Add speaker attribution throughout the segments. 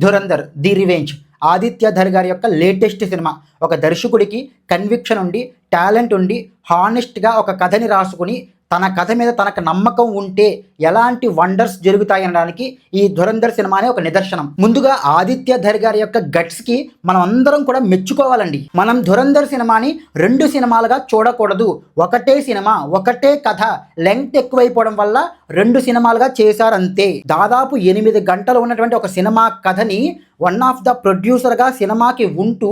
Speaker 1: Dhurandhar the revenge Aditya Dhar గారి యొక్క latest cinema. ఒక దర్శకుడికి కన్విక్షన్ ఉండి, టాలెంట్ ఉండి, హానెస్ట్గా ఒక కథని రాసుకుని తన కథ మీద తనకు నమ్మకం ఉంటే ఎలాంటి వండర్స్ జరుగుతాయి అనడానికి ఈ ధురంధర్ సినిమానే ఒక నిదర్శనం. ముందుగా ఆదిత్య ధర్ గారి యొక్క గట్స్కి మనం అందరం కూడా మెచ్చుకోవాలండి. మనం ధురంధర్ సినిమాని 2 సినిమాలుగా చూడకూడదు. ఒకటే సినిమా, ఒకటే కథ, లెంగ్త్ ఎక్కువైపోవడం వల్ల 2 సినిమాలుగా చేశారంతే. దాదాపు 8 గంటలు ఉన్నటువంటి ఒక సినిమా కథని వన్ ఆఫ్ ద ప్రొడ్యూసర్గా సినిమాకి ఉంటూ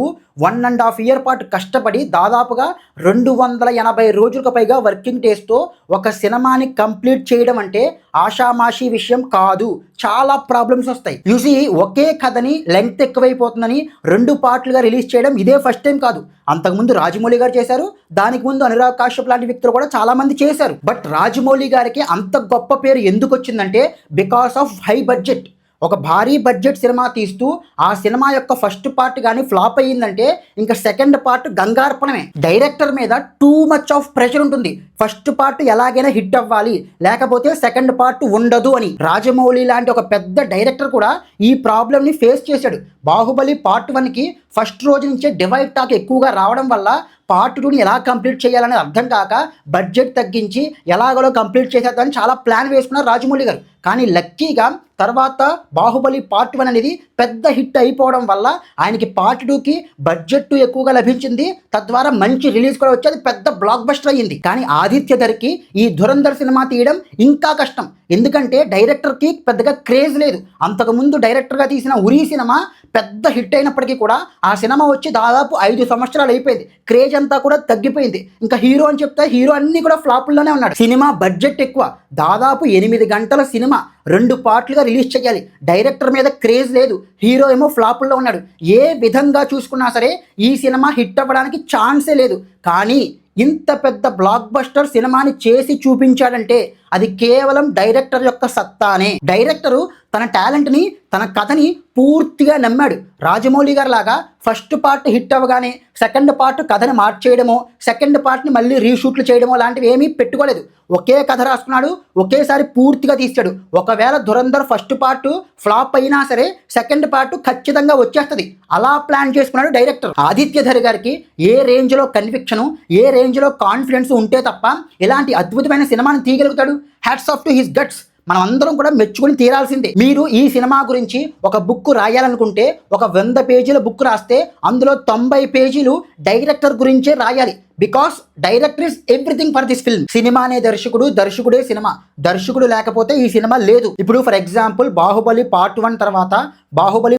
Speaker 1: 1.5 ఇయర్ పాటు కష్టపడి దాదాపుగా 280 రోజులకు పైగా వర్కింగ్ డేస్తో ఒక సినిమాని కంప్లీట్ చేయడం అంటే ఆషామాషి విషయం కాదు. చాలా ప్రాబ్లమ్స్ వస్తాయి. చూసి ఒకే కథని లెంగ్త్ ఎక్కువైపోతుందని 2 పార్ట్లుగా రిలీజ్ చేయడం ఇదే ఫస్ట్ టైం కాదు. అంతకుముందు రాజమౌళి గారు చేశారు, దానికి ముందు అనురాగ్ కాశ్యప్ లాంటి వ్యక్తులు కూడా చాలా మంది చేశారు. బట్ రాజమౌళి గారికి అంత గొప్ప పేరు ఎందుకు వచ్చిందంటే బికాస్ ఆఫ్ హై బడ్జెట్. ఒక భారీ బడ్జెట్ సినిమా తీస్తూ ఆ సినిమా యొక్క ఫస్ట్ పార్ట్ కానీ ఫ్లాప్ అయ్యిందంటే ఇంకా సెకండ్ పార్ట్ గంగార్పణమే. డైరెక్టర్ మీద టూ మచ్ ఆఫ్ ప్రెషర్ ఉంటుంది. ఫస్ట్ పార్ట్ ఎలాగైనా హిట్ అవ్వాలి, లేకపోతే సెకండ్ పార్ట్ ఉండదు అని. రాజమౌళి లాంటి ఒక పెద్ద డైరెక్టర్ కూడా ఈ ప్రాబ్లమ్ని ఫేస్ చేశాడు. బాహుబలి పార్ట్ 1కి ఫస్ట్ రోజు నుంచే డివైడ్ టాక్ ఎక్కువగా రావడం వల్ల పార్ట్ 2ని ఎలా కంప్లీట్ చేయాలని అర్థం కాక బడ్జెట్ తగ్గించి ఎలాగలో కంప్లీట్ చేసేద్దామని చాలా ప్లాన్ వేసుకున్నారు రాజమౌళి గారు. కానీ లక్కీగా తర్వాత బాహుబలి పార్ట్ 1 అనేది పెద్ద హిట్ అయిపోవడం వల్ల ఆయనకి పార్ట్ 2కి బడ్జెట్ ఎక్కువగా లభించింది. తద్వారా మంచి రిలీజ్ కూడా వచ్చి అది పెద్ద బ్లాక్ బస్టర్ అయ్యింది. కానీ ఆదిత్య ధర్కి ఈ ధురంధర్ సినిమా తీయడం ఇంకా కష్టం. ఎందుకంటే డైరెక్టర్కి పెద్దగా క్రేజ్ లేదు. అంతకుముందు డైరెక్టర్గా తీసిన ఉరి సినిమా పెద్ద హిట్ అయినప్పటికీ కూడా ఆ సినిమా వచ్చి దాదాపు 5 సంవత్సరాలు అయిపోయింది. క్రేజ్ అంతా కూడా తగ్గిపోయింది. ఇంకా హీరో అని చెప్తే హీరో అన్నీ కూడా ఫ్లాపుల్లోనే ఉన్నాడు. సినిమా బడ్జెట్ ఎక్కువ, దాదాపు 8 గంటల సినిమా 2 పార్ట్లుగా రిలీజ్ చేయాలి. డైరెక్టర్ మీద క్రేజ్ లేదు, హీరో ఏమో ఫ్లాపుల్లో ఉన్నాడు. ఏ విధంగా చూసుకున్నా సరే ఈ సినిమా హిట్ అవ్వడానికి ఛాన్సే లేదు. కానీ ఇంత పెద్ద బ్లాక్ బస్టర్ సినిమాని చేసి చూపించాడంటే అది కేవలం డైరెక్టర్ యొక్క సత్తానే. డైరెక్టరు తన టాలెంట్ని, తన కథని పూర్తిగా నమ్మాడు. రాజమౌళి గారు లాగా ఫస్ట్ పార్ట్ హిట్ అవ్వగానే సెకండ్ పార్ట్ కథని మార్చేయడమో, సెకండ్ పార్ట్ని మళ్ళీ రీషూట్లు చేయడమో లాంటివి ఏమీ పెట్టుకోలేదు. ఒకే కథ రాసుకున్నాడు, ఒకేసారి పూర్తిగా తీసాడు. ఒకవేళ ధురంధర్ ఫస్ట్ పార్ట్ ఫ్లాప్ అయినా సరే సెకండ్ పార్ట్ ఖచ్చితంగా వచ్చేస్తుంది. అలా ప్లాన్ చేసుకున్నాడు డైరెక్టర్. ఆదిత్య ధర్ గారికి ఏ రేంజ్లో కన్విక్షను, ఏ రేంజ్లో కాన్ఫిడెన్స్ ఉంటే తప్ప ఇలాంటి అద్భుతమైన సినిమాని తీయగలుగుతాడు. Hats off to his guts. మనం అందరం కూడా మెచ్చుకొని తీరాల్సిందే. మీరు ఈ సినిమా గురించి ఒక బుక్ రాయాలనుకుంటే ఒక 100 పేజీల బుక్ రాస్తే అందులో 90 పేజీలు డైరెక్టర్ గురించే రాయాలి. Because director is everything for this film. సినిమానే దర్శకుడు, దర్శకుడే సినిమా. దర్శకుడు లేకపోతే ఈ సినిమా లేదు. ఇప్పుడు ఫర్ ఎగ్జాంపుల్ బాహుబలి పార్ట్ 1 తర్వాత బాహుబలి